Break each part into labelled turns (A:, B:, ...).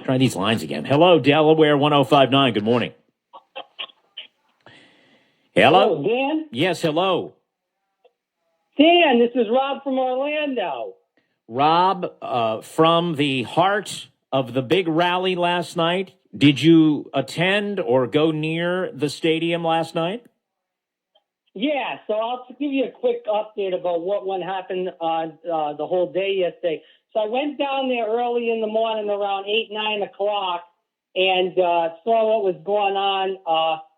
A: Try these lines again. Hello, Delaware 1059. Good morning. Hello?
B: Dan?
A: Yes, hello.
B: Dan, this is Rob from Orlando.
A: Rob, from the heart of the big rally last night, did you attend or go near the stadium last night?
B: Yeah, so I'll give you a quick update about what happened the whole day yesterday. So I went down there early in the morning around 8, 9 o'clock and saw what was going on.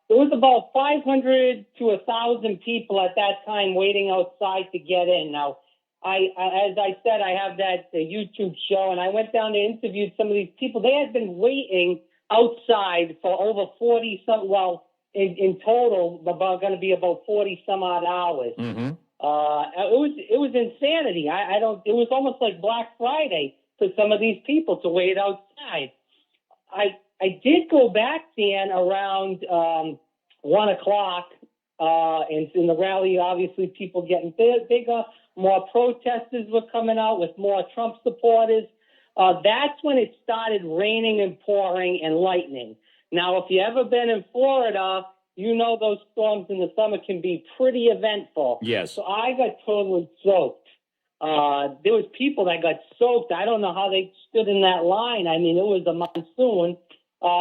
B: There was about 500 to 1,000 people at that time waiting outside to get in. Now, as I said, I have that YouTube show, and I went down and interviewed some of these people. They had been waiting outside for over 40 some. Well, in total, about going to be about 40 some odd hours.
A: Mm-hmm.
B: It was insanity. I don't. It was almost like Black Friday for some of these people to wait outside. I did go back, Dan, around 1 o'clock, and in the rally, obviously, people getting bigger. More protesters were coming out with more Trump supporters. That's when it started raining and pouring and lightning. Now, if you've ever been in Florida, you know those storms in the summer can be pretty eventful.
A: Yes.
B: So I got totally soaked. There was people that got soaked. I don't know how they stood in that line. I mean, it was a monsoon.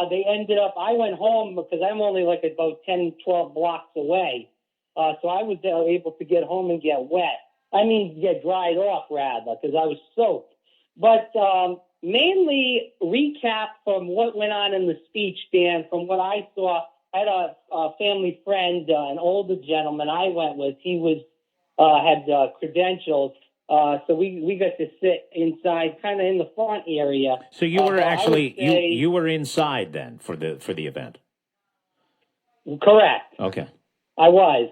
B: They ended up, I went home because I'm only like about 10, 12 blocks away. So I was able to get home and get wet. I mean, get dried off, rather, because I was soaked. But mainly recap from what went on in the speech, Dan, from what I saw. I had a family friend, an older gentleman I went with. He was had credentials. So we got to sit inside, kind of in the front area.
A: So you were actually you were inside then for the event.
B: Correct.
A: Okay.
B: I was.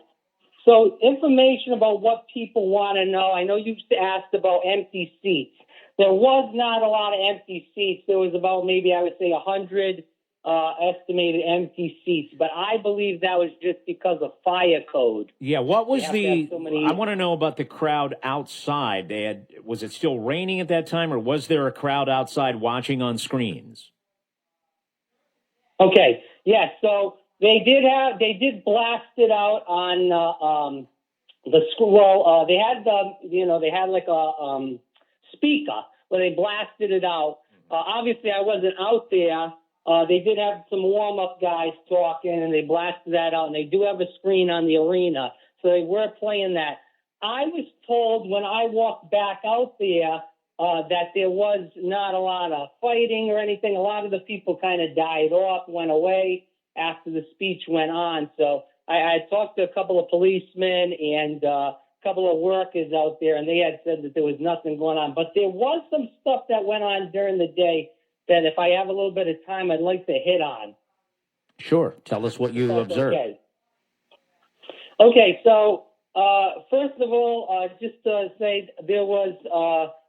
B: So information about what people want to know. I know you've asked about empty seats. There was not a lot of empty seats. There was about maybe, I would say, 100 estimated empty seats. But I believe that was just because of fire code.
A: Yeah, what was I want to know about the crowd outside. Was it still raining at that time, or was there a crowd outside watching on screens?
B: Okay, yeah, so they did blast it out on the school. They had like a speaker where they blasted it out. Obviously, I wasn't out there. They did have some warm-up guys talking, and they blasted that out. And they do have a screen on the arena, so they were playing that. I was told when I walked back out there that there was not a lot of fighting or anything. A lot of the people kind of died off, went away after the speech went on. So I talked to a couple of policemen and a couple of workers out there, and they had said that there was nothing going on. But there was some stuff that went on during the day that if I have a little bit of time, I'd like to hit on.
A: Sure. Tell us what you observed.
B: Okay, so first of all, just to say there was,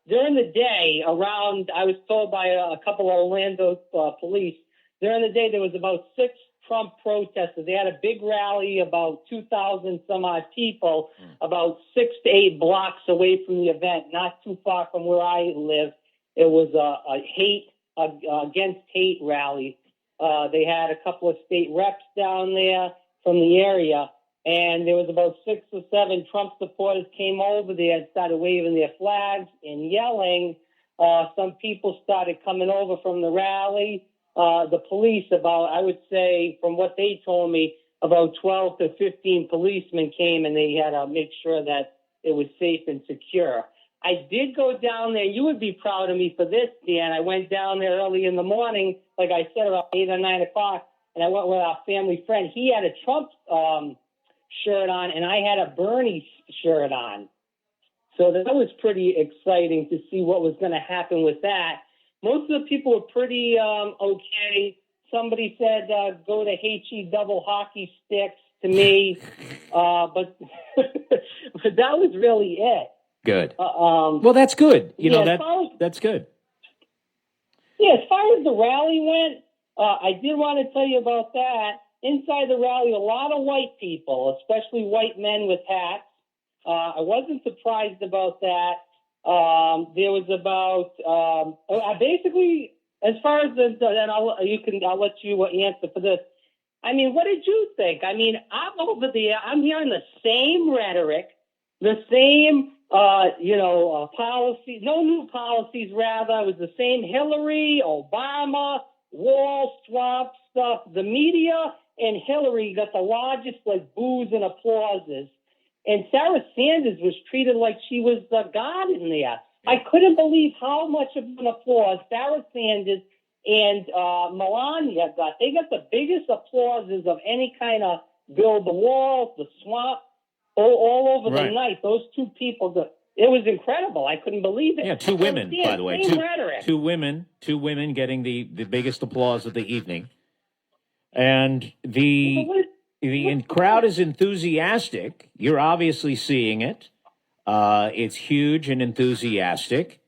B: during the day around, I was told by a couple of Orlando police, during the day there was about 6 Trump protesters. They had a big rally, about 2,000 some odd people, about 6 to 8 blocks away from the event, not too far from where I live. It was against hate rally. They had a couple of state reps down there from the area, and there was about 6 or 7 Trump supporters came over there and started waving their flags and yelling. Some people started coming over from the rally. The police, I would say, from what they told me, about 12 to 15 policemen came, and they had to make sure that it was safe and secure. I did go down there. You would be proud of me for this, Dan. I went down there early in the morning, like I said, about 8 or 9 o'clock, and I went with our family friend. He had a Trump shirt on, and I had a Bernie shirt on. So that was pretty exciting to see what was going to happen with that. Most of the people were pretty okay. Somebody said, go to HE double hockey sticks to me. But that was really it.
A: Good. Well, that's good. That's good.
B: Yeah, as far as the rally went, I did want to tell you about that. Inside the rally, a lot of white people, especially white men with hats. I wasn't surprised about that. There was about, basically, as far as then I'll let you answer for this. I mean, what did you think? I mean, I'm over there. I'm hearing the same rhetoric, the same, policies, no new policies, rather. It was the same Hillary, Obama, wall swap stuff. The media and Hillary got the largest, boos and applauses. And Sarah Sanders was treated like she was the god in there. I couldn't believe how much of an applause Sarah Sanders and Melania got. They got the biggest applauses of any kind of build the walls, the swamp, all over the night. Those two people, it was incredible. I couldn't believe it.
A: Yeah, two women, by the way.
B: Two
A: women getting the biggest applause of the evening. And the crowd is enthusiastic. You're obviously seeing it. It's huge and enthusiastic.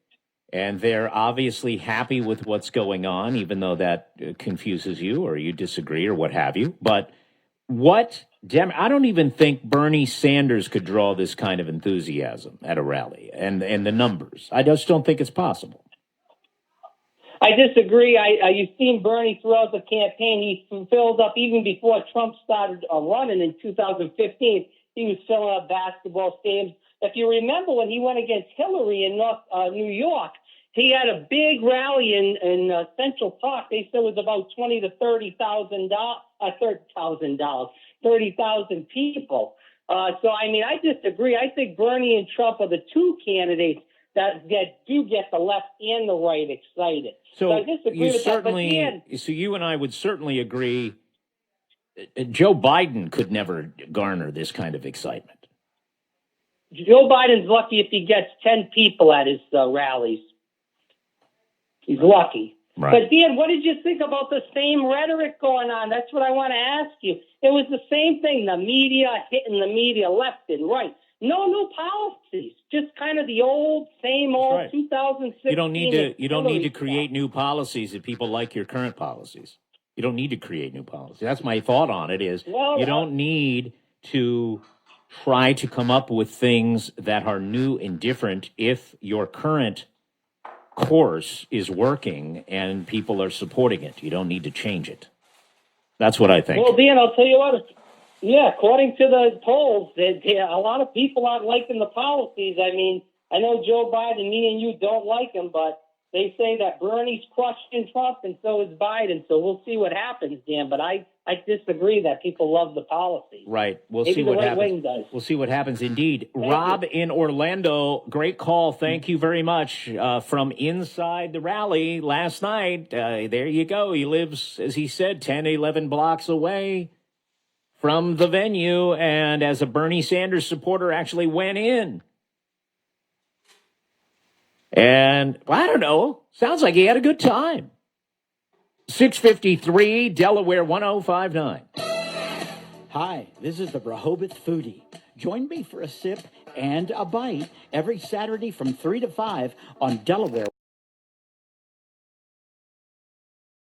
A: And they're obviously happy with what's going on, even though that confuses you or you disagree or what have you. But I don't even think Bernie Sanders could draw this kind of enthusiasm at a rally and the numbers. I just don't think it's possible.
B: I disagree. You've seen Bernie throughout the campaign. He filled up even before Trump started running in 2015. He was filling up basketball stadiums. If you remember when he went against Hillary in New York, he had a big rally in Central Park. They said it was about 20 to 30,000 people. So I mean, I disagree. I think Bernie and Trump are the two candidates that do get the left and the right excited. So I disagree with that.
A: So you and I would certainly agree. Joe Biden could never garner this kind of excitement.
B: Joe Biden's lucky if he gets 10 people at his rallies. He's lucky.
A: Right.
B: But Dan, what did you think about the same rhetoric going on? That's what I want to ask you. It was the same thing. The media hitting the media left and right. No new policies. Just kind of the same old 2016.
A: You don't need to create new policies if people like your current policies. You don't need to create new policies. That's my thought on it is you don't need to try to come up with things that are new and different if your current course is working and people are supporting it. You don't need to change it. That's what I think.
B: Well, Dan, I'll tell you what. Yeah, according to the polls, a lot of people aren't liking the policies. I mean, I know Joe Biden, me and you don't like him, but they say that Bernie's crushing Trump and so is Biden. So we'll see what happens, Dan. But I disagree that people love the policy.
A: Right. We'll
B: Maybe
A: see what
B: the right
A: happens.
B: wing does.
A: We'll see what happens indeed. Rob in Orlando, great call. Thank you very much. From inside the rally last night. There you go. He lives, as he said, 10, 11 blocks away from the venue. And as a Bernie Sanders supporter, actually went in. And I don't know. Sounds like he had a good time. 653 Delaware 1059.
C: Hi, this is the Rehoboth Foodie. Join me for a sip and a bite every Saturday from 3 to 5 on Delaware